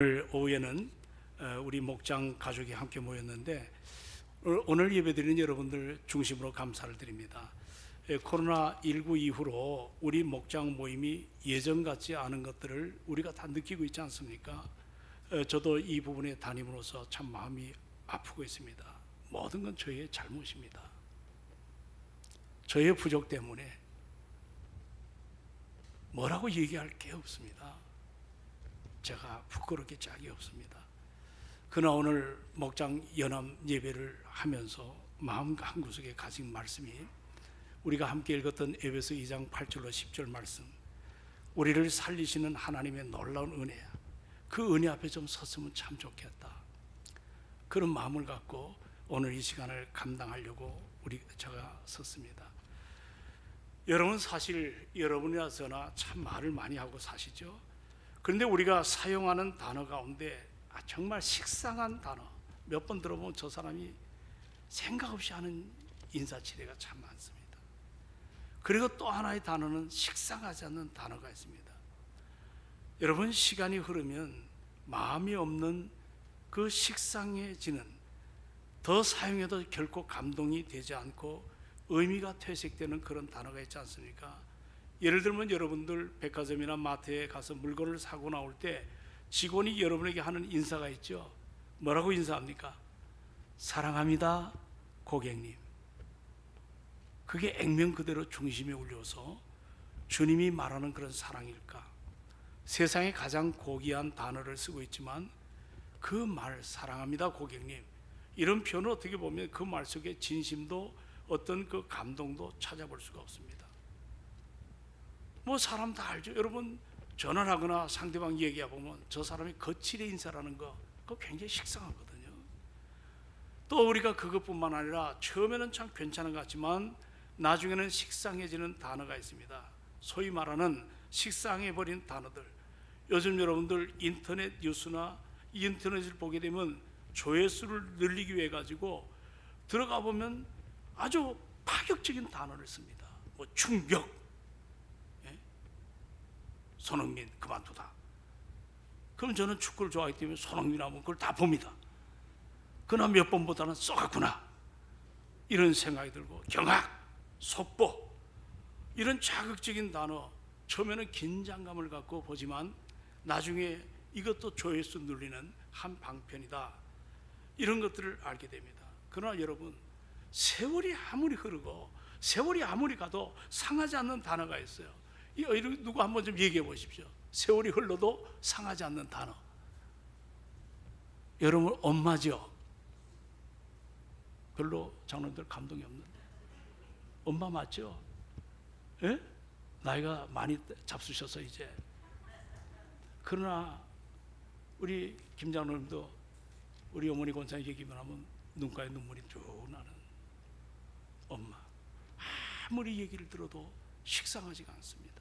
오늘 오후에는 우리 목장 가족이 함께 모였는데 오늘 예배드리는 여러분들 중심으로 감사를 드립니다. 코로나19 이후로 우리 목장 모임이 예전 같지 않은 것들을 우리가 다 느끼고 있지 않습니까? 저도 이 부분에 담임으로서 참 마음이 아프고 있습니다. 모든 건 저의 잘못입니다. 저의 부족 때문에 뭐라고 얘기할 게 없습니다. 제가 부끄럽게 짝이 없습니다. 그러나 오늘 목장 연합 예배를 하면서 마음 한구석에 가진 말씀이 우리가 함께 읽었던 에베소 2장 8절로 10절 말씀, 우리를 살리시는 하나님의 놀라운 은혜야. 그 은혜 앞에 좀 섰으면 참 좋겠다. 그런 마음을 갖고 오늘 이 시간을 감당하려고 제가 섰습니다. 여러분, 사실 여러분이나 저나 참 말을 많이 하고 사시죠. 그런데 우리가 사용하는 단어 가운데 정말 식상한 단어, 몇 번 들어보면 저 사람이 생각 없이 하는 인사치레가 참 많습니다. 그리고 또 하나의 단어는 식상하지 않는 단어가 있습니다. 여러분, 시간이 흐르면 마음이 없는 그 식상해지는, 더 사용해도 결코 감동이 되지 않고 의미가 퇴색되는 그런 단어가 있지 않습니까? 예를 들면 여러분들 백화점이나 마트에 가서 물건을 사고 나올 때 직원이 여러분에게 하는 인사가 있죠. 뭐라고 인사합니까? 사랑합니다, 고객님. 그게 액면 그대로 중심에 울려서 주님이 말하는 그런 사랑일까? 세상에 가장 고귀한 단어를 쓰고 있지만 그 말, 사랑합니다, 고객님, 이런 표현을 어떻게 보면 그 말 속에 진심도 어떤 그 감동도 찾아볼 수가 없습니다. 뭐 사람 다 알죠. 여러분, 전화를 하거나 상대방 얘기하고 보면 저 사람이 거칠의 인사라는 거, 그거 굉장히 식상하거든요. 또 우리가 그것뿐만 아니라 처음에는 참 괜찮은 것 같지만 나중에는 식상해지는 단어가 있습니다. 소위 말하는 식상해버린 단어들. 요즘 여러분들 인터넷 뉴스나 인터넷을 보게 되면 조회수를 늘리기 위해 가지고 들어가 보면 아주 파격적인 단어를 씁니다. 뭐 충격, 손흥민 그만두다. 그럼 저는 축구를 좋아하기 때문에 손흥민 하면 그걸 다 봅니다. 그러나 몇 번보다는 쏘갔구나 이런 생각이 들고, 경악, 속보, 이런 자극적인 단어, 처음에는 긴장감을 갖고 보지만 나중에 이것도 조회수 늘리는 한 방편이다, 이런 것들을 알게 됩니다. 그러나 여러분, 세월이 아무리 흐르고 세월이 아무리 가도 상하지 않는 단어가 있어요. 누구 한번 좀 얘기해 보십시오. 세월이 흘러도 상하지 않는 단어. 여러분, 엄마죠? 별로 장로들 감동이 없는데 엄마 맞죠? 예? 나이가 많이 잡수셔서 이제. 그러나 우리 김 장로님도 우리 어머니 권사님 얘기만 하면 눈가에 눈물이 쭉 나는 엄마, 아무리 얘기를 들어도 식상하지가 않습니다.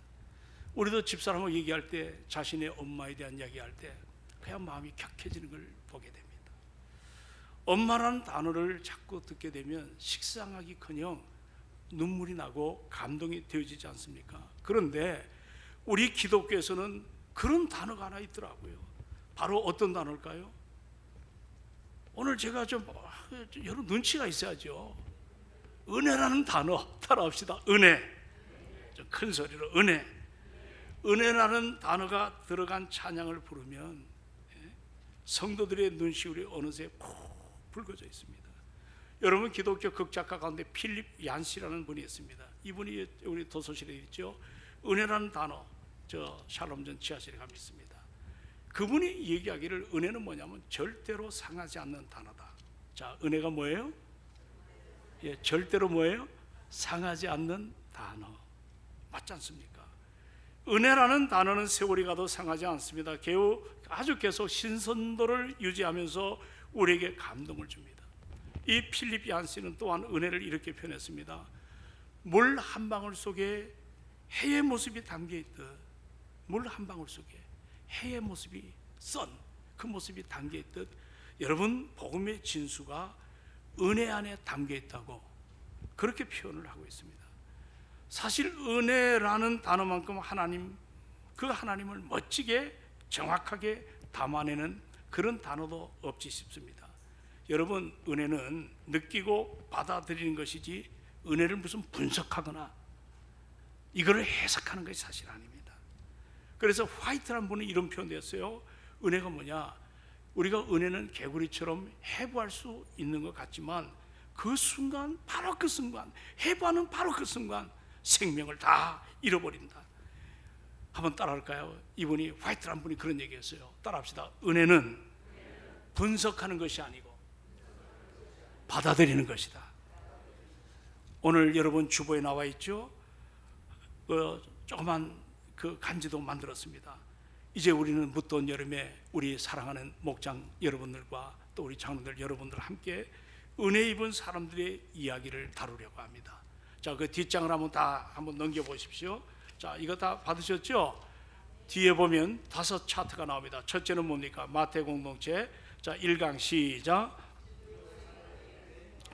우리도 집사람하고 얘기할 때, 자신의 엄마에 대한 이야기할 때 그냥 마음이 격해지는 걸 보게 됩니다. 엄마라는 단어를 자꾸 듣게 되면 식상하기커녕 눈물이 나고 감동이 되어지지 않습니까? 그런데 우리 기독교에서는 그런 단어가 하나 있더라고요. 바로 어떤 단어일까요? 오늘 제가 좀 여러분 눈치가 있어야죠. 은혜라는 단어 따라합시다. 은혜. 좀 큰 소리로 은혜. 은혜라는 단어가 들어간 찬양을 부르면 성도들의 눈시울이 어느새 푹 붉어져 있습니다. 여러분, 기독교 극작가 가운데 필립 얀시라는 분이 있습니다. 이분이 우리 도서실에 있죠. 은혜라는 단어, 저 샬롬전 지하실에 가면 있습니다. 그분이 얘기하기를 은혜는 뭐냐면 절대로 상하지 않는 단어다. 자, 은혜가 뭐예요? 절대로 뭐예요? 상하지 않는 단어. 맞지 않습니까? 은혜라는 단어는 세월이 가도 상하지 않습니다. 아주 계속 신선도를 유지하면서 우리에게 감동을 줍니다. 이 필립 얀시는 또한 은혜를 이렇게 표현했습니다. 물 한 방울 속에 해의 모습이 담겨있듯, 물 한 방울 속에 해의 모습이, 그 모습이 담겨있듯, 여러분, 복음의 진수가 은혜 안에 담겨있다고 그렇게 표현을 하고 있습니다. 사실 은혜라는 단어만큼 그 하나님을 멋지게 정확하게 담아내는 그런 단어도 없지 싶습니다. 여러분, 은혜는 느끼고 받아들이는 것이지 은혜를 무슨 분석하거나 이거를 해석하는 것이 사실 아닙니다. 그래서 화이트라는 분은 이런 표현을 했어요. 은혜가 뭐냐? 우리가 은혜는 개구리처럼 해부할 수 있는 것 같지만 그 순간, 바로 그 순간, 해부하는 바로 그 순간 생명을 다 잃어버린다. 한번 따라할까요? 이분이, 화이트라는 분이 그런 얘기했어요. 따라합시다. 은혜는 분석하는 것이 아니고 받아들이는 것이다. 오늘 여러분 주보에 나와 있죠? 조그만 그 간지도 만들었습니다. 이제 우리는 무더운 여름에 우리 사랑하는 목장 여러분들과 또 우리 장로들 여러분들 함께 은혜 입은 사람들의 이야기를 다루려고 합니다. 자, 그 뒷장을 한번 넘겨 보십시오. 자, 이거 다 받으셨죠? 뒤에 보면 5 차트가 나옵니다. 첫째는 뭡니까? 마태 공동체. 자, 1강 시작.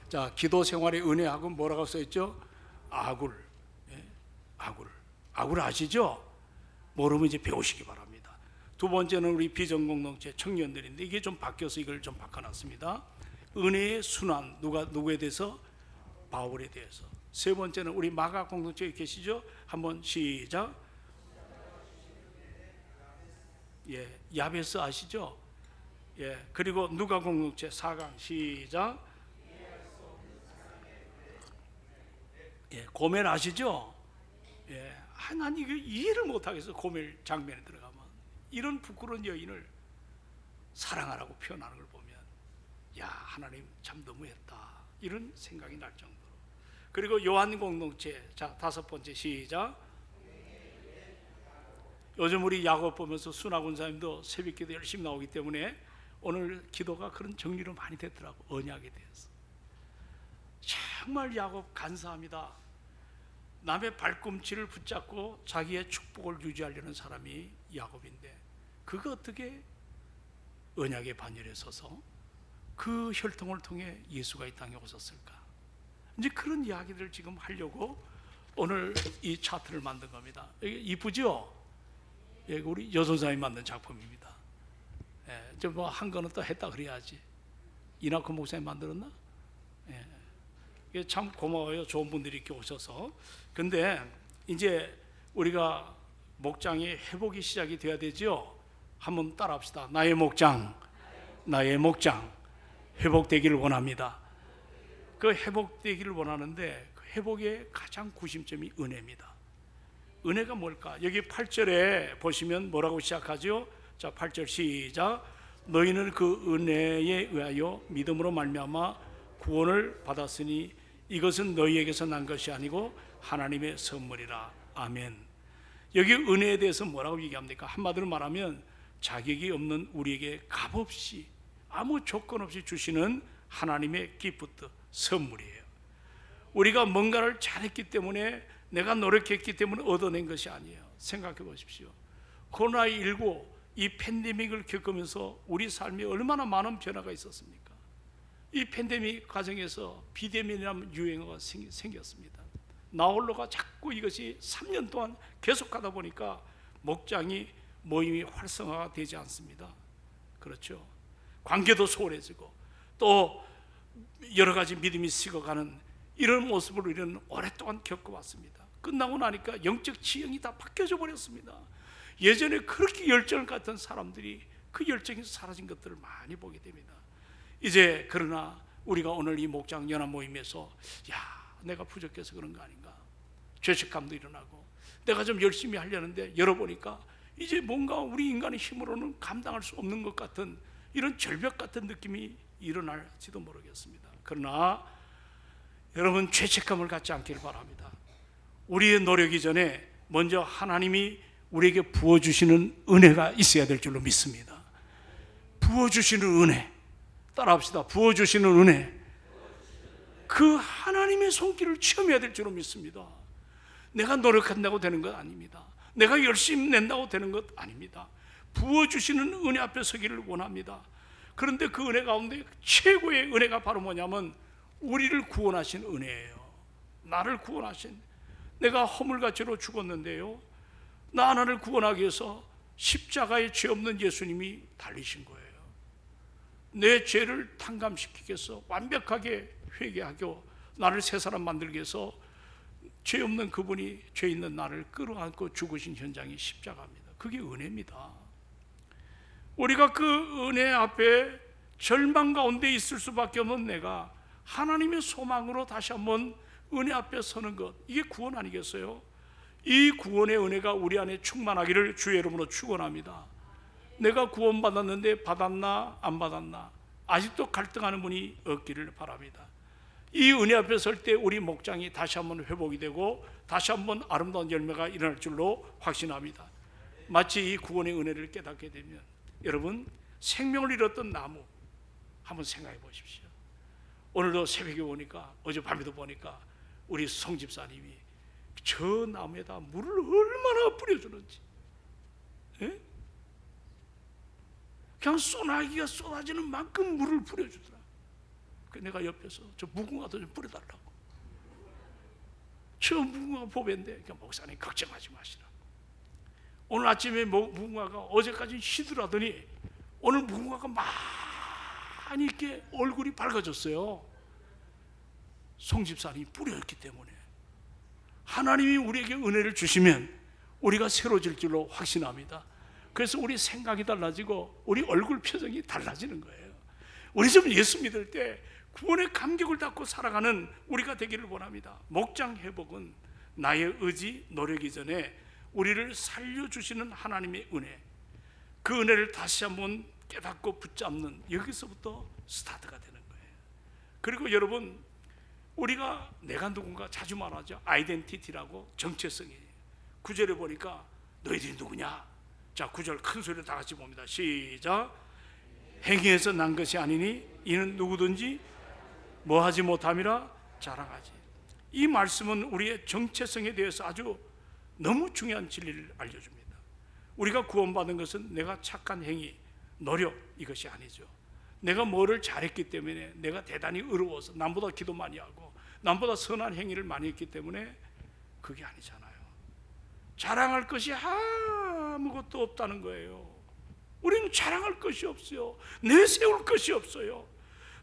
자, 기도 생활의 은혜하고 뭐라고 써 있죠? 아굴. 예? 아굴 아시죠? 모르면 이제 배우시기 바랍니다. 두 번째는 우리 비전공동체 청년들인데 이게 좀 바뀌어서 이걸 좀 바꿔놨습니다. 은혜의 순환. 누구에 대해서? 바울에 대해서. 세 번째는 우리 마가 공동체에 계시죠? 한번 시작. 예, 야베스 아시죠? 예, 그리고 누가 공동체 4강 시작. 예, 고멜 아시죠? 예, 난 이거 이해를 못하겠어. 고멜 장면에 들어가면 이런 부끄러운 여인을 사랑하라고 표현하는 걸 보면, 야, 하나님 참 너무했다, 이런 생각이 날 정도로. 그리고 요한 공동체. 자, 5번째 시작. 요즘 우리 야곱 보면서 순화 군사님도 새벽기도 열심히 나오기 때문에 오늘 기도가 그런 정리로 많이 됐더라고. 언약에 대해서 정말 야곱 간사합니다. 남의 발꿈치를 붙잡고 자기의 축복을 유지하려는 사람이 야곱인데, 그거 어떻게 언약의 반열에 서서 그 혈통을 통해 예수가 이 땅에 오셨을까? 이제 그런 이야기들을 지금 하려고 오늘 이 차트를 만든 겁니다. 이쁘죠? 예, 우리 여선사님이 만든 작품입니다. 예, 좀 뭐 한 거는 또 했다 그래야지. 이낙훈 목사님 만들었나? 예, 이게 참 고마워요. 좋은 분들이 이렇게 오셔서. 근데 이제 우리가 목장이 회복이 시작이 돼야 되죠. 한번 따라합시다. 나의 목장 회복되기를 원합니다. 그 회복되기를 원하는데 그 회복의 가장 구심점이 은혜입니다. 은혜가 뭘까? 여기 8절에 보시면 뭐라고 시작하죠? 자, 8절 시작. 너희는 그 은혜에 의하여 믿음으로 말미암아 구원을 받았으니 이것은 너희에게서 난 것이 아니고 하나님의 선물이라. 아멘. 여기 은혜에 대해서 뭐라고 얘기합니까? 한마디로 말하면 자격이 없는 우리에게 값없이 아무 조건 없이 주시는 하나님의 기프트, 선물이에요. 우리가 뭔가를 잘했기 때문에, 내가 노력했기 때문에 얻어낸 것이 아니에요. 생각해 보십시오. 코로나19 이 팬데믹을 겪으면서 우리 삶에 얼마나 많은 변화가 있었습니까? 이 팬데믹 과정에서 비대면이라는 유행어가 생겼습니다. 나홀로가 자꾸 이것이 3년 동안 계속하다 보니까 목장이 모임이 활성화가 되지 않습니다. 그렇죠? 관계도 소홀해지고 또 여러 가지 믿음이 식어가는 이런 모습을 우리는 오랫동안 겪어왔습니다. 끝나고 나니까 영적 지형이 다 바뀌어져 버렸습니다. 예전에 그렇게 열정을 갖던 사람들이 그 열정이 사라진 것들을 많이 보게 됩니다. 이제 그러나 우리가 오늘 이 목장 연합 모임에서 내가 부족해서 그런 거 아닌가, 죄책감도 일어나고 내가 좀 열심히 하려는데 열어보니까 이제 뭔가 우리 인간의 힘으로는 감당할 수 없는 것 같은 이런 절벽 같은 느낌이 일어날지도 모르겠습니다. 그러나 여러분, 죄책감을 갖지 않기를 바랍니다. 우리의 노력이 전에 먼저 하나님이 우리에게 부어주시는 은혜가 있어야 될 줄로 믿습니다. 부어주시는 은혜, 따라합시다. 부어주시는 은혜, 그 하나님의 손길을 체험해야 될 줄로 믿습니다. 내가 노력한다고 되는 것 아닙니다. 내가 열심히 낸다고 되는 것 아닙니다. 부어주시는 은혜 앞에 서기를 원합니다. 그런데 그 은혜 가운데 최고의 은혜가 바로 뭐냐면 우리를 구원하신 은혜예요. 나를 구원하신, 내가 허물같이로 죽었는데요, 나 하나를 구원하기 위해서 십자가에 죄 없는 예수님이 달리신 거예요. 내 죄를 탕감시키기 위해서 완벽하게 회개하고 나를 새 사람 만들기 위해서 죄 없는 그분이 죄 있는 나를 끌어안고 죽으신 현장이 십자가입니다. 그게 은혜입니다. 우리가 그 은혜 앞에 절망 가운데 있을 수밖에 없는 내가 하나님의 소망으로 다시 한번 은혜 앞에 서는 것, 이게 구원 아니겠어요? 이 구원의 은혜가 우리 안에 충만하기를 주의 이름으로 축원합니다. 내가 구원받았는데 받았나 안 받았나 아직도 갈등하는 분이 없기를 바랍니다. 이 은혜 앞에 설 때 우리 목장이 다시 한번 회복이 되고 다시 한번 아름다운 열매가 일어날 줄로 확신합니다. 마치 이 구원의 은혜를 깨닫게 되면 여러분, 생명을 잃었던 나무 한번 생각해 보십시오. 오늘도 새벽에 오니까, 어젯밤에도 보니까 우리 송 집사님이 저 나무에다 물을 얼마나 뿌려주는지, 예? 그냥 소나기가 쏟아지는 만큼 물을 뿌려주더라. 내가 옆에서 저 무궁화도 좀 뿌려달라고. 저 무궁화 보배인데, 목사님 걱정하지 마시라. 오늘 아침에 무궁화가 어제까지 시들하더니 오늘 무궁화가 많이 이렇게 얼굴이 밝아졌어요. 송 집사님이 뿌렸기 때문에. 하나님이 우리에게 은혜를 주시면 우리가 새로워질 줄로 확신합니다. 그래서 우리 생각이 달라지고 우리 얼굴 표정이 달라지는 거예요. 우리 좀 예수 믿을 때 구원의 감격을 갖고 살아가는 우리가 되기를 원합니다. 목장 회복은 나의 의지, 노력이 전에 우리를 살려주시는 하나님의 은혜, 그 은혜를 다시 한번 깨닫고 붙잡는, 여기서부터 스타트가 되는 거예요. 그리고 여러분, 우리가 내가 누군가 자주 말하죠. 아이덴티티라고, 정체성이에요. 9절에 보니까 너희들이 누구냐? 자, 9절 큰 소리로 다 같이 봅니다. 시작. 행위에서 난 것이 아니니 이는 누구든지 뭐하지 못함이라 자랑하지. 이 말씀은 우리의 정체성에 대해서 아주 너무 중요한 진리를 알려줍니다. 우리가 구원받은 것은 내가 착한 행위, 노력, 이것이 아니죠. 내가 뭐를 잘했기 때문에, 내가 대단히 의로워서, 남보다 기도 많이 하고 남보다 선한 행위를 많이 했기 때문에 그게 아니잖아요. 자랑할 것이 아무것도 없다는 거예요. 우리는 자랑할 것이 없어요. 내세울 것이 없어요.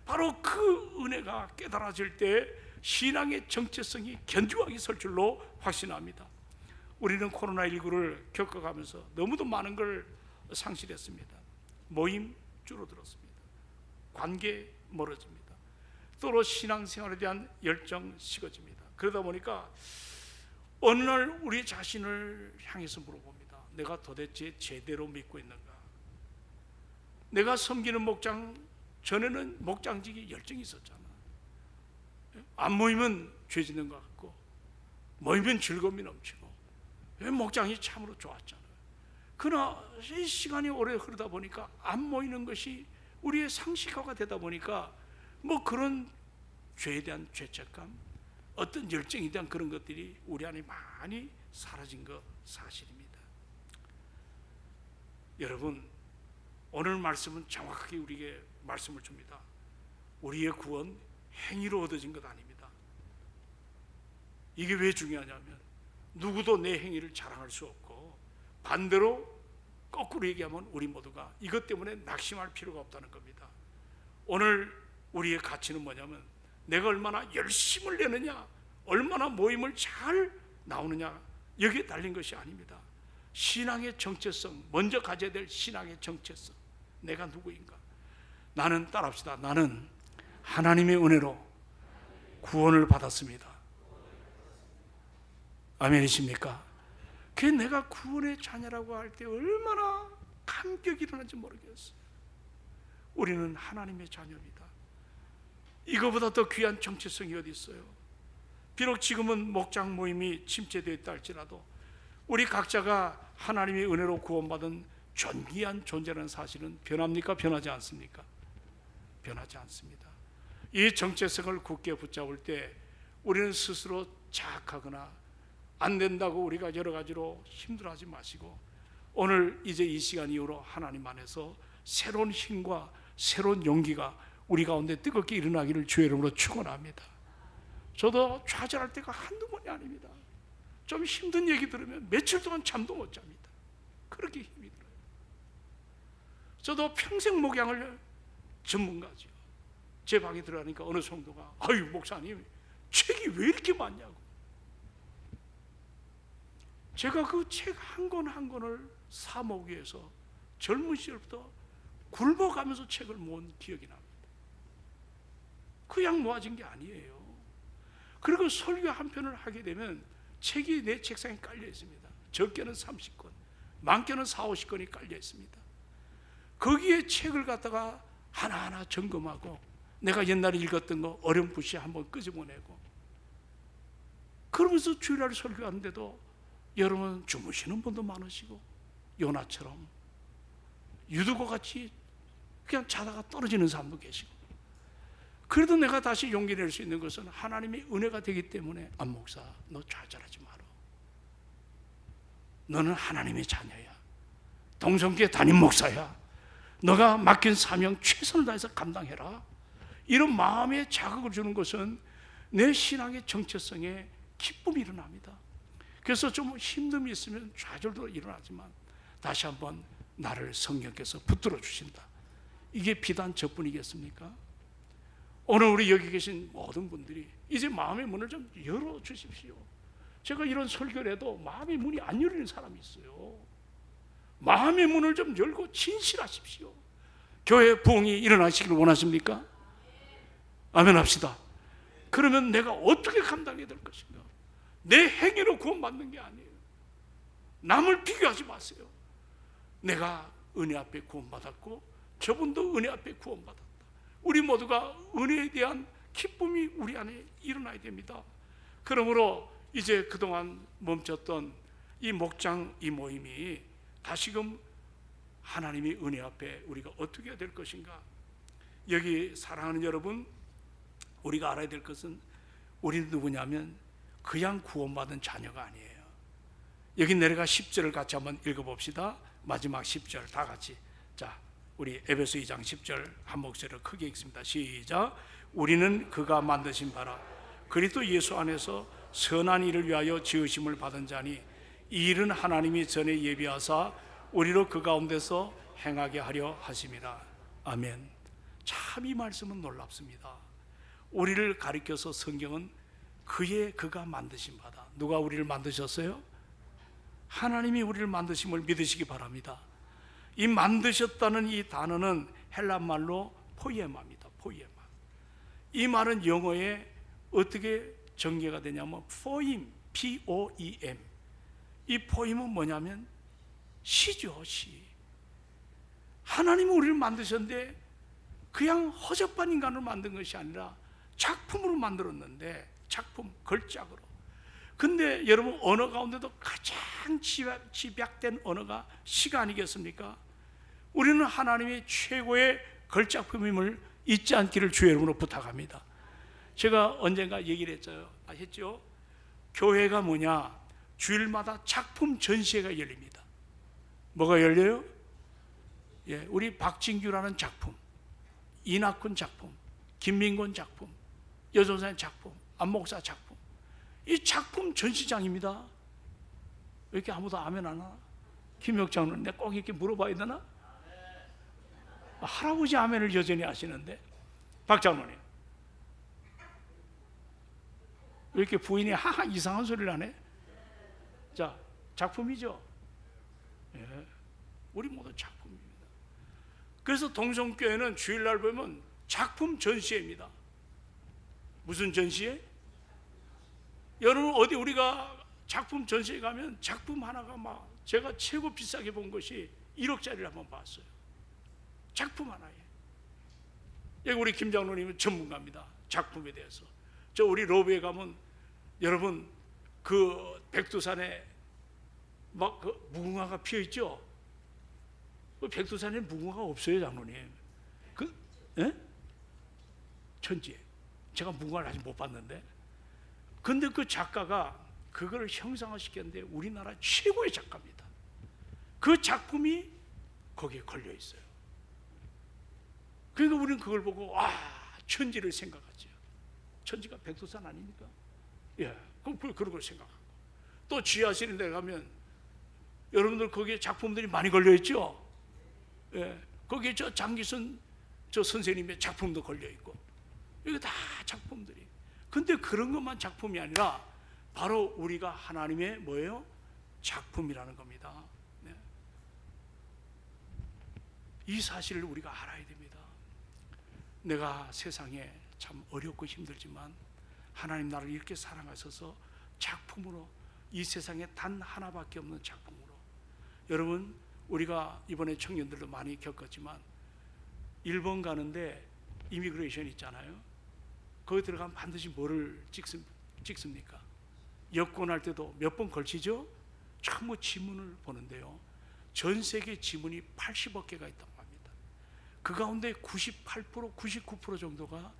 바로 그 은혜가 깨달아질 때 신앙의 정체성이 견고하게 설 줄로 확신합니다. 우리는 코로나19를 겪어가면서 너무도 많은 걸 상실했습니다. 모임 줄어들었습니다. 관계 멀어집니다. 또로 신앙생활에 대한 열정 식어집니다. 그러다 보니까 어느 날 우리 자신을 향해서 물어봅니다. 내가 도대체 제대로 믿고 있는가? 내가 섬기는 목장, 전에는 목장직이 열정이 있었잖아. 안 모이면 죄 짓는 것 같고 모이면 즐거움이 넘치고 목장이 참으로 좋았잖아. 그러나 이 시간이 오래 흐르다 보니까 안 모이는 것이 우리의 상식화가 되다 보니까 뭐 그런 죄에 대한 죄책감, 어떤 열정에 대한 그런 것들이 우리 안에 많이 사라진 것 사실입니다. 여러분, 오늘 말씀은 정확하게 우리에게 말씀을 줍니다. 우리의 구원 행위로 얻어진 것 아닙니다. 이게 왜 중요하냐면 누구도 내 행위를 자랑할 수 없고, 반대로 거꾸로 얘기하면 우리 모두가 이것 때문에 낙심할 필요가 없다는 겁니다. 오늘 우리의 가치는 뭐냐면 내가 얼마나 열심을 내느냐, 얼마나 모임을 잘 나오느냐, 여기에 달린 것이 아닙니다. 신앙의 정체성, 먼저 가져야 될 신앙의 정체성, 내가 누구인가. 나는, 따라합시다, 나는 하나님의 은혜로 구원을 받았습니다. 아멘이십니까? 그 내가 구원의 자녀라고 할 때 얼마나 감격이 일어나는지 모르겠어요. 우리는 하나님의 자녀입니다. 이거보다 더 귀한 정체성이 어디 있어요? 비록 지금은 목장 모임이 침체되어 있다 할지라도 우리 각자가 하나님의 은혜로 구원받은 존귀한 존재라는 사실은 변합니까? 변하지 않습니까? 변하지 않습니다. 이 정체성을 굳게 붙잡을 때 우리는 스스로 자학하거나 안 된다고 우리가 여러 가지로 힘들어하지 마시고, 오늘 이제 이 시간 이후로 하나님 안에서 새로운 힘과 새로운 용기가 우리 가운데 뜨겁게 일어나기를 주의 이름으로 축원합니다. 저도 좌절할 때가 한두 번이 아닙니다. 좀 힘든 얘기 들으면 며칠 동안 잠도 못 잡니다. 그렇게 힘이 들어요. 저도 평생 목양을 전문가죠. 제 방에 들어가니까 어느 성도가 아유 목사님 책이 왜 이렇게 많냐고. 제가 그 책 한 권 한 권을 사 모으기 위해서 젊은 시절부터 굶어가면서 책을 모은 기억이 납니다. 그냥 모아진 게 아니에요. 그리고 설교 한 편을 하게 되면 책이 내 책상에 깔려 있습니다. 적게는 30권, 많게는 4, 50권이 깔려 있습니다. 거기에 책을 갖다가 하나하나 점검하고 내가 옛날에 읽었던 거 어렴풋이 한번 끄집어내고, 그러면서 주일날 설교하는데도 여러분 주무시는 분도 많으시고 요나처럼 유두고 같이 그냥 자다가 떨어지는 사람도 계시고, 그래도 내가 다시 용기 낼 수 있는 것은 하나님의 은혜가 되기 때문에 안 목사 너 좌절하지 마라. 너는 하나님의 자녀야. 동성교회 담임 목사야. 너가 맡긴 사명 최선을 다해서 감당해라. 이런 마음에 자극을 주는 것은 내 신앙의 정체성에 기쁨이 일어납니다. 그래서 좀 힘듦이 있으면 좌절도 일어나지만 다시 한번 나를 성령께서 붙들어 주신다. 이게 비단 저뿐이겠습니까? 오늘 우리 여기 계신 모든 분들이 이제 마음의 문을 좀 열어 주십시오. 제가 이런 설교를 해도 마음의 문이 안 열리는 사람이 있어요. 마음의 문을 좀 열고 진실하십시오. 교회 부흥이 일어나시기를 원하십니까? 아멘 합시다. 그러면 내가 어떻게 감당해야 될 것인가? 내 행위로 구원받는 게 아니에요. 남을 비교하지 마세요. 내가 은혜 앞에 구원받았고 저분도 은혜 앞에 구원받았다. 우리 모두가 은혜에 대한 기쁨이 우리 안에 일어나야 됩니다. 그러므로 이제 그동안 멈췄던 이 목장 이 모임이 다시금 하나님의 은혜 앞에 우리가 어떻게 해야 될 것인가? 여기 사랑하는 여러분, 우리가 알아야 될 것은 우리는 누구냐면 그냥 구원받은 자녀가 아니에요. 여기 내려가 10절을 같이 한번 읽어봅시다. 마지막 10절 다 같이. 자, 우리 에베소 2장 10절 한 목소리로 크게 읽습니다. 시작. 우리는 그가 만드신 바라 그리스도 예수 안에서 선한 일을 위하여 지으심을 받은 자니 이 일은 하나님이 전에 예비하사 우리로 그 가운데서 행하게 하려 하심이라. 아멘. 참 이 말씀은 놀랍습니다. 우리를 가리켜서 성경은 그가 만드신 바다. 누가 우리를 만드셨어요? 하나님이 우리를 만드심을 믿으시기 바랍니다. 이 만드셨다는 이 단어는 헬라 말로 포이에마입니다. 포이에마. 이 말은 영어에 어떻게 전개가 되냐면 포임, P-O-E-M. 이 포임은 뭐냐면 시죠, 시. 하나님은 우리를 만드셨는데 그냥 허접한 인간을 만든 것이 아니라 작품으로 만들었는데, 작품, 걸작으로. 근데 여러분 언어 가운데도 가장 집약된 언어가 시가 아니겠습니까? 우리는 하나님의 최고의 걸작품임을 잊지 않기를 주의 이름으로 부탁합니다. 제가 언젠가 얘기를 했죠. 교회가 뭐냐? 주일마다 작품 전시회가 열립니다. 뭐가 열려요? 예, 우리 박진규라는 작품, 이낙훈 작품, 김민곤 작품, 여전사님 작품, 안목사 작품. 이 작품 전시장입니다. 왜 이렇게 아무도 아멘 안 하나? 김혁장은 내가 꼭 이렇게 물어봐야 되나? 할아버지 아멘을 여전히 하시는데, 박 장로님 왜 이렇게 부인이 하하 이상한 소리를 하네? 자, 작품이죠. 예, 우리 모두 작품입니다. 그래서 동성교회는 주일날 보면 작품 전시회입니다. 무슨 전시회? 여러분 어디 우리가 작품 전시회 가면 작품 하나가 막, 제가 최고 비싸게 본 것이 1억짜리를 한번 봤어요. 작품 하나에. 여기 우리 김 장로님은 전문가입니다. 작품에 대해서. 저 우리 로비에 가면 여러분 그 백두산에 막 그 무궁화가 피어 있죠. 그 백두산에 무궁화가 없어요, 장로님. 천지에. 제가 무궁화를 아직 못 봤는데. 근데 그 작가가 그걸 형상화시켰는데 우리나라 최고의 작가입니다. 그 작품이 거기에 걸려 있어요. 그러니까 우리는 그걸 보고 와, 천지를 생각하죠. 천지가 백두산 아닙니까? 예, 그런 걸 생각하고. 또 지하실에 가면 여러분들 거기에 작품들이 많이 걸려 있죠. 예, 거기에 저 장기선 저 선생님의 작품도 걸려 있고, 이게 다 작품들이. 근데 그런 것만 작품이 아니라 바로 우리가 하나님의 뭐예요? 작품이라는 겁니다. 네. 이 사실을 우리가 알아야 됩니다. 내가 세상에 참 어렵고 힘들지만 하나님 나를 이렇게 사랑하셔서 작품으로, 이 세상에 단 하나밖에 없는 작품으로. 여러분, 우리가 이번에 청년들도 많이 겪었지만 일본 가는데 이미그레이션 있잖아요. 거기 들어가면 반드시 뭐를 찍습니까? 여권할 때도 몇 번 걸치죠? 전부 지문을 보는데요, 전 세계 지문이 80억 개가 있다고 합니다. 그 가운데 98%, 99% 정도가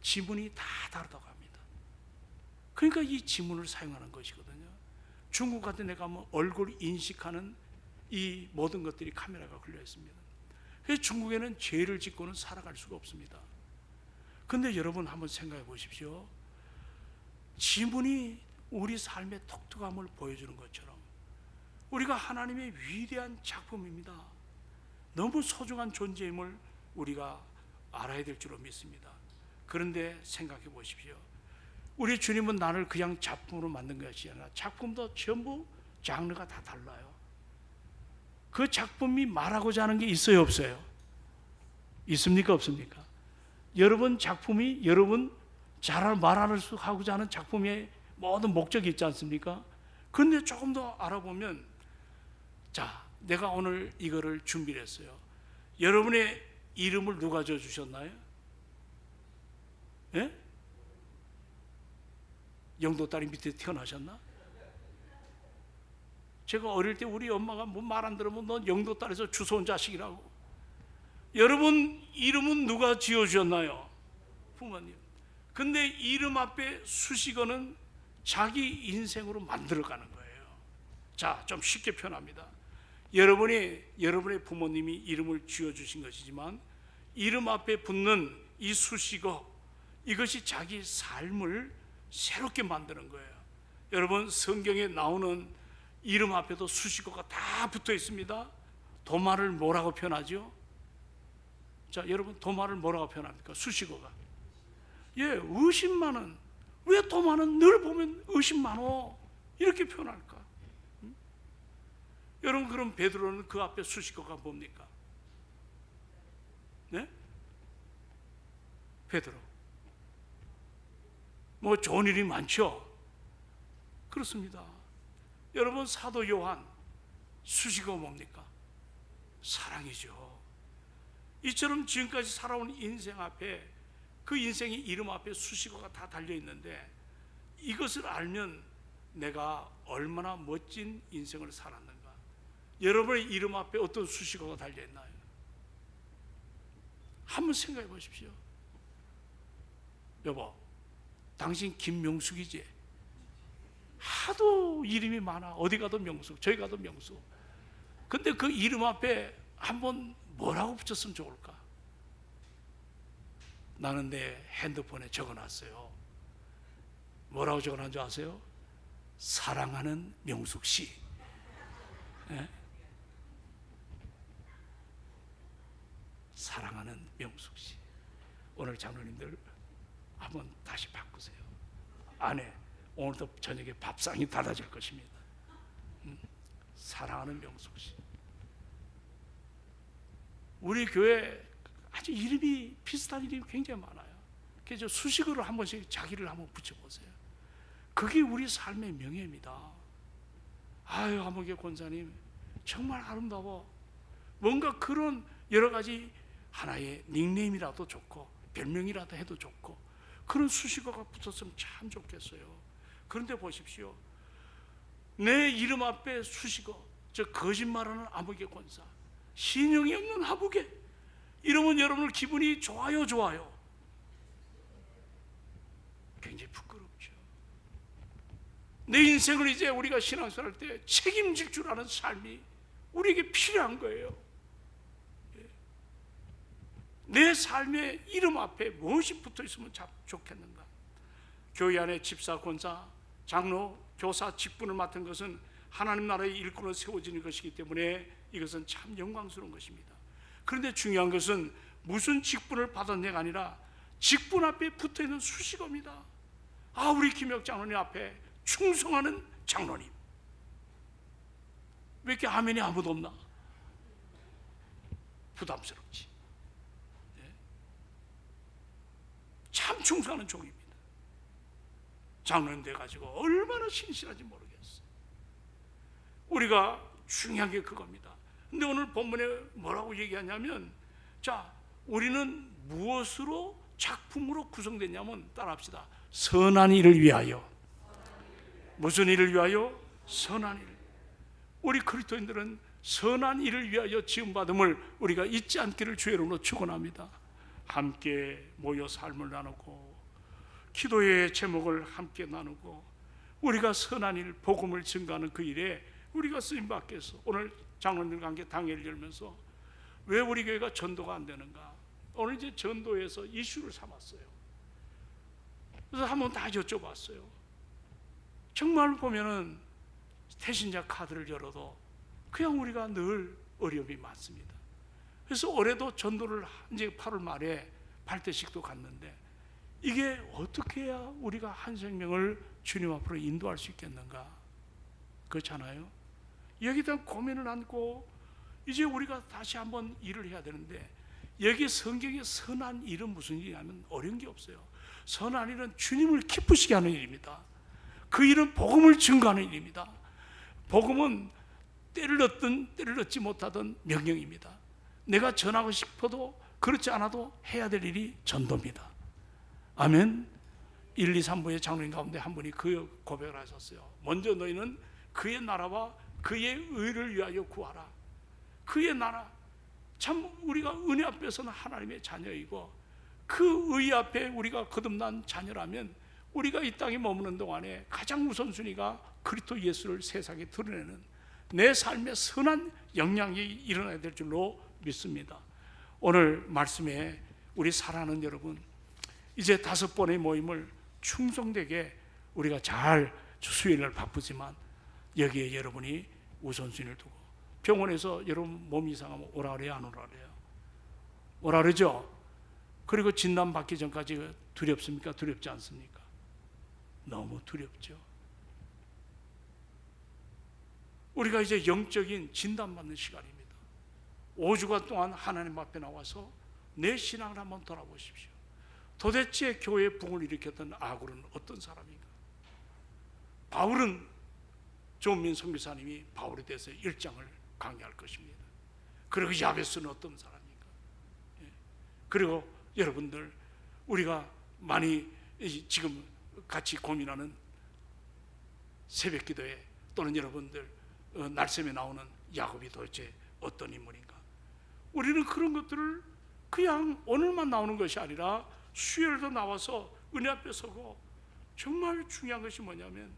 지문이 다 다르다고 합니다. 그러니까 이 지문을 사용하는 것이거든요. 중국 같은 데 가면 얼굴 인식하는 이 모든 것들이 카메라가 걸려 있습니다. 그래서 중국에는 죄를 짓고는 살아갈 수가 없습니다. 근데 여러분 한번 생각해 보십시오. 지문이 우리 삶의 독특함을 보여주는 것처럼 우리가 하나님의 위대한 작품입니다. 너무 소중한 존재임을 우리가 알아야 될 줄로 믿습니다. 그런데 생각해 보십시오. 우리 주님은 나를 그냥 작품으로 만든 것이 아니라 작품도 전부 장르가 다 달라요. 그 작품이 말하고자 하는 게 있어요, 없어요? 있습니까, 없습니까? 여러분 작품이 여러분 잘 말하고자 하는 작품의 모든 목적이 있지 않습니까? 그런데 조금 더 알아보면, 자, 내가 오늘 이거를 준비를 했어요. 여러분의 이름을 누가 지어주셨나요? 예? 영도 딸이 밑에 태어나셨나? 제가 어릴 때 우리 엄마가 뭐 말 안 들으면 넌 영도 딸에서 주워온 자식이라고. 여러분 이름은 누가 지어주셨나요? 부모님. 근데 이름 앞에 수식어는 자기 인생으로 만들어가는 거예요. 자, 좀 쉽게 표현합니다. 여러분의 부모님이 이름을 지어주신 것이지만 이름 앞에 붙는 이 수식어, 이것이 자기 삶을 새롭게 만드는 거예요. 여러분 성경에 나오는 이름 앞에도 수식어가 다 붙어 있습니다. 도마를 뭐라고 표현하죠? 자, 여러분 도마를 뭐라고 표현합니까? 수식어가. 예, 의심 많은. 왜 도마는 늘 보면 의심 많어? 이렇게 표현할까? 여러분 그럼 베드로는 그 앞에 수식어가 뭡니까? 네? 베드로. 뭐 좋은 일이 많죠? 그렇습니다. 여러분 사도 요한 수식어가 뭡니까? 사랑이죠. 이처럼 지금까지 살아온 인생 앞에, 그 인생의 이름 앞에 수식어가 다 달려있는데, 이것을 알면 내가 얼마나 멋진 인생을 살았는가. 여러분의 이름 앞에 어떤 수식어가 달려있나요? 한번 생각해 보십시오. 여보, 당신 김명숙이지? 하도 이름이 많아. 어디 가도 명숙, 저기 가도 명숙. 근데 그 이름 앞에 한번 뭐라고 붙였으면 좋을까? 나는 내 핸드폰에 적어놨어요. 뭐라고 적어놨는지 아세요? 사랑하는 명숙 씨. 네? 사랑하는 명숙 씨. 오늘 장로님들 한번 다시 바꾸세요. 안에 오늘도 저녁에 밥상이 닫아질 것입니다. 사랑하는 명숙 씨. 우리 교회 아주 이름이 비슷한 이름이 굉장히 많아요. 그래서 수식어로 한 번씩 자기를 한번 붙여보세요. 그게 우리 삶의 명예입니다. 아유, 한목의 권사님 정말 아름다워. 뭔가 그런 여러 가지 하나의 닉네임이라도 좋고 별명이라도 해도 좋고 그런 수식어가 붙었으면 참 좋겠어요. 그런데 보십시오. 내 이름 앞에 수식어, 저 거짓말하는 아무개 권사, 신용이 없는 하부개, 이러면 여러분들 기분이 좋아요, 좋아요? 굉장히 부끄럽죠. 내 인생을 이제 우리가 신앙생활 할 때 책임질 줄 아는 삶이 우리에게 필요한 거예요. 내 삶의 이름 앞에 무엇이 붙어 있으면 참 좋겠는가? 교회 안에 집사, 권사, 장로, 교사 직분을 맡은 것은 하나님 나라의 일꾼으로 세워지는 것이기 때문에 이것은 참 영광스러운 것입니다. 그런데 중요한 것은 무슨 직분을 받았냐가 아니라 직분 앞에 붙어있는 수식어입니다. 아, 우리 김혁 장로님 앞에 충성하는 장로님. 왜 이렇게 아멘이 아무도 없나? 부담스럽지. 네. 참 충성하는 종입니다. 장로님 돼가지고 얼마나 신실한지 모르겠어. 우리가 중요한 게 그겁니다. 근데 오늘 본문에 뭐라고 얘기하냐면, 자, 우리는 무엇으로 작품으로 구성됐냐면, 따라합시다. 선한 일을 위하여. 무슨 일을 위하여? 선한 일. 우리 그리스도인들은 선한 일을 위하여 지음받음을 우리가 잊지 않기를 주의 이름으로 축원합니다. 함께 모여 삶을 나누고 기도의 제목을 함께 나누고 우리가 선한 일, 복음을 증거하는 그 일에 우리가 쓰임받겠어. 오늘 장로님과 함께 당회를 열면서 왜 우리 교회가 전도가 안 되는가? 오늘 이제 전도에서 이슈를 삼았어요. 그래서 한번 다 여쭤봤어요. 정말 보면은 태신자 카드를 열어도 그냥 우리가 늘 어려움이 많습니다. 그래서 올해도 전도를 이제 8월 말에 발대식도 갔는데, 이게 어떻게 해야 우리가 한 생명을 주님 앞으로 인도할 수 있겠는가? 그렇잖아요. 여기에 대한 고민을 안고 이제 우리가 다시 한번 일을 해야 되는데, 여기 성경에 선한 일은 무슨 일이냐면 어려운 게 없어요. 선한 일은 주님을 기쁘시게 하는 일입니다. 그 일은 복음을 증거하는 일입니다. 복음은 때를 넣든 때를 넣지 못하든 명령입니다. 내가 전하고 싶어도 그렇지 않아도 해야 될 일이 전도입니다. 아멘. 1, 2, 3부의 장로님 가운데 한 분이 그 고백을 하셨어요. 먼저 너희는 그의 나라와 그의 의를 위하여 구하라. 그의 나라, 참 우리가 은혜 앞에서는 하나님의 자녀이고 그 의 앞에 우리가 거듭난 자녀라면 우리가 이 땅에 머무는 동안에 가장 우선순위가 그리스도 예수를 세상에 드러내는 내 삶의 선한 영향이 일어나야 될 줄로 믿습니다. 오늘 말씀에 우리 사랑하는 여러분, 이제 5번의 모임을 충성되게 우리가 잘 수요일날 바쁘지만 여기에 여러분이 우선순위를 두고, 병원에서 여러분 몸 이상하면 오라 그래요, 안 오라 그래요? 오라 그러죠? 그리고 진단 받기 전까지 두렵습니까? 두렵지 않습니까? 너무 두렵죠. 우리가 이제 영적인 진단받는 시간입니다. 5주간 동안 하나님 앞에 나와서 내 신앙을 한번 돌아보십시오. 도대체 교회에 붕을 일으켰던 아굴은 어떤 사람인가? 바울은 조은민 선교사님이 바울에 대해서 1장을 강의할 것입니다. 그리고 야베스는 어떤 사람인가? 그리고 여러분들, 우리가 많이 지금 같이 고민하는 새벽 기도에 또는 여러분들 날샘에 나오는 야곱이 도대체 어떤 인물인가? 우리는 그런 것들을 그냥 오늘만 나오는 것이 아니라 수요일도 나와서 은혜 앞에 서고, 정말 중요한 것이 뭐냐면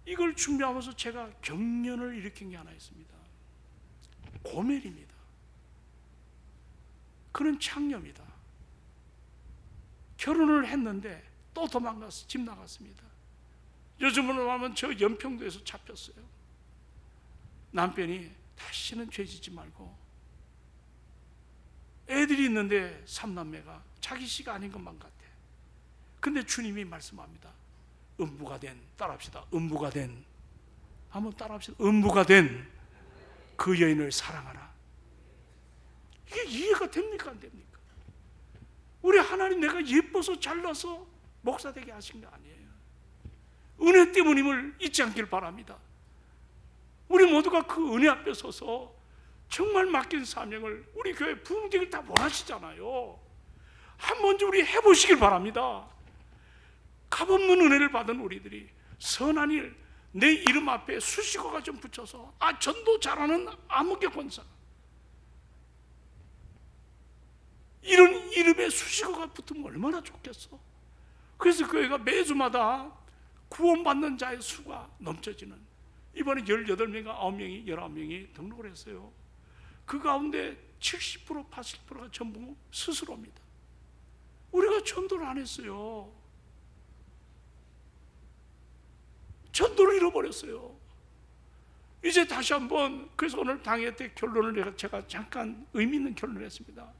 이걸 준비하면서 제가 경련을 일으킨 게 하나 있습니다. 고멜입니다. 그는 창녀입니다. 결혼을 했는데 또 도망가서 집 나갔습니다. 요즘으로 하면 저 연평도에서 잡혔어요. 남편이 다시는 죄 짓지 말고, 애들이 있는데 3남매가 자기 씨가 아닌 것만 같아. 근데 주님이 말씀합니다. 음부가 된, 따라합시다. 음부가 된, 한번 따라합시다. 음부가 된 그 여인을 사랑하라. 이게 이해가 됩니까, 안 됩니까? 우리 하나님 내가 예뻐서 잘나서 목사 되게 하신 게 아니에요. 은혜 때문임을 잊지 않길 바랍니다. 우리 모두가 그 은혜 앞에 서서 정말 맡긴 사명을, 우리 교회 부흥되길 다 원하시잖아요. 한 번쯤 우리 해보시길 바랍니다. 값없는 은혜를 받은 우리들이 선한 일, 내 이름 앞에 수식어가 좀 붙여서 전도 잘하는 암흑의 권사, 이런 이름에 수식어가 붙으면 얼마나 좋겠어. 그래서 교회가 매주마다 구원받는 자의 수가 넘쳐지는, 이번에 18명인가 9명이 19명이 등록을 했어요. 그 가운데 70% 80%가 전부 스스로입니다. 우리가 전도를 안 했어요. 전도를 잃어버렸어요. 이제 다시 한번, 그래서 오늘 당회 때 결론을 제가 잠깐 의미 있는 결론을 했습니다.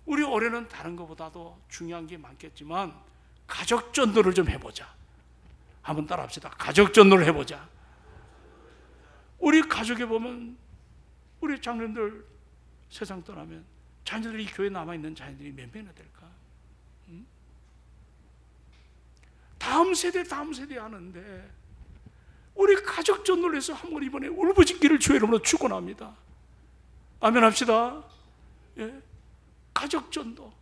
우리 올해는 다른 것보다도 중요한 게 많겠지만 가족 전도를 좀 해보자. 한번 따라합시다. 가족 전도를 해보자. 우리 가족에 보면 우리 장로님들 세상 떠나면 자녀들이 교회에 남아있는 자녀들이 몇 명이나 될까? 다음 세대 하는데 우리 가족 전도를 해서 한번 이번에 울부짖기를 주의 이름으로 축원합니다. 아멘 합시다. 예. 가족 전도.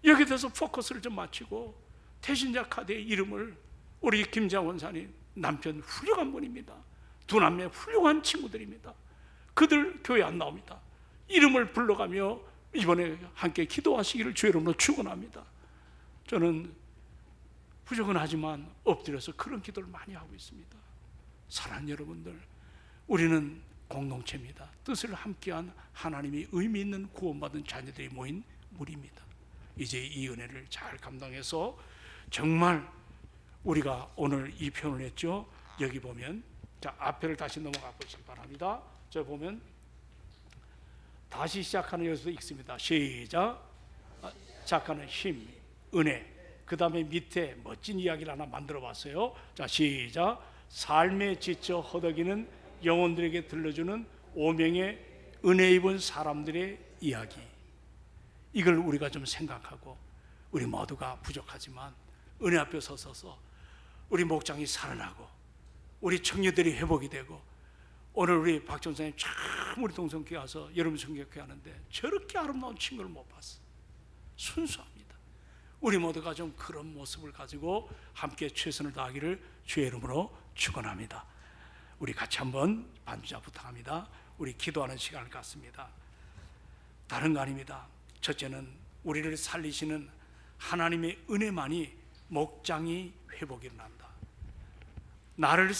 여기에 대해서 포커스를 좀 맞추고 태신자 카드의 이름을 우리 김장 원사님 남편 훌륭한 분입니다. 두 남매 훌륭한 친구들입니다. 그들 교회 안 나옵니다. 이름을 불러가며 이번에 함께 기도하시기를 주의 이름으로 축원합니다. 저는 부족은 하지만 엎드려서 그런 기도를 많이 하고 있습니다. 사랑하는 여러분들, 우리는 공동체입니다. 뜻을 함께한 하나님이 의미 있는 구원받은 자녀들이 모인 무리입니다. 이제 이 은혜를 잘 감당해서 정말 우리가 오늘 이 표현을 했죠. 여기 보면, 자, 앞에를 다시 넘어가 보시기 바랍니다. 저 보면 다시 시작하는 여기서 읽습니다. 시작. 시작하는 힘, 은혜. 그 다음에 밑에 멋진 이야기를 하나 만들어 봤어요. 자, 시작. 삶에 지쳐 허덕이는 영혼들에게 들려주는 오명의 은혜 입은 사람들의 이야기. 이걸 우리가 좀 생각하고, 우리 모두가 부족하지만 은혜 앞에 서서 우리 목장이 살아나고 우리 청년들이 회복이 되고, 오늘 우리 박 전사님 참 우리 동성교회 와서 여러분 성교회 하는데 저렇게 아름다운 친구를 못 봤어. 순수합니다. 우리 모두가 좀 그런 모습을 가지고 함께 최선을 다하기를 주의 이름으로 축원합니다. 우리 같이 한번 반주자 부탁합니다. 우리 기도하는 시간을 갖습니다. 다른 거 아닙니다. 첫째는 우리를 살리시는 하나님의 은혜만이 목장이 회복이 일어난다. 나를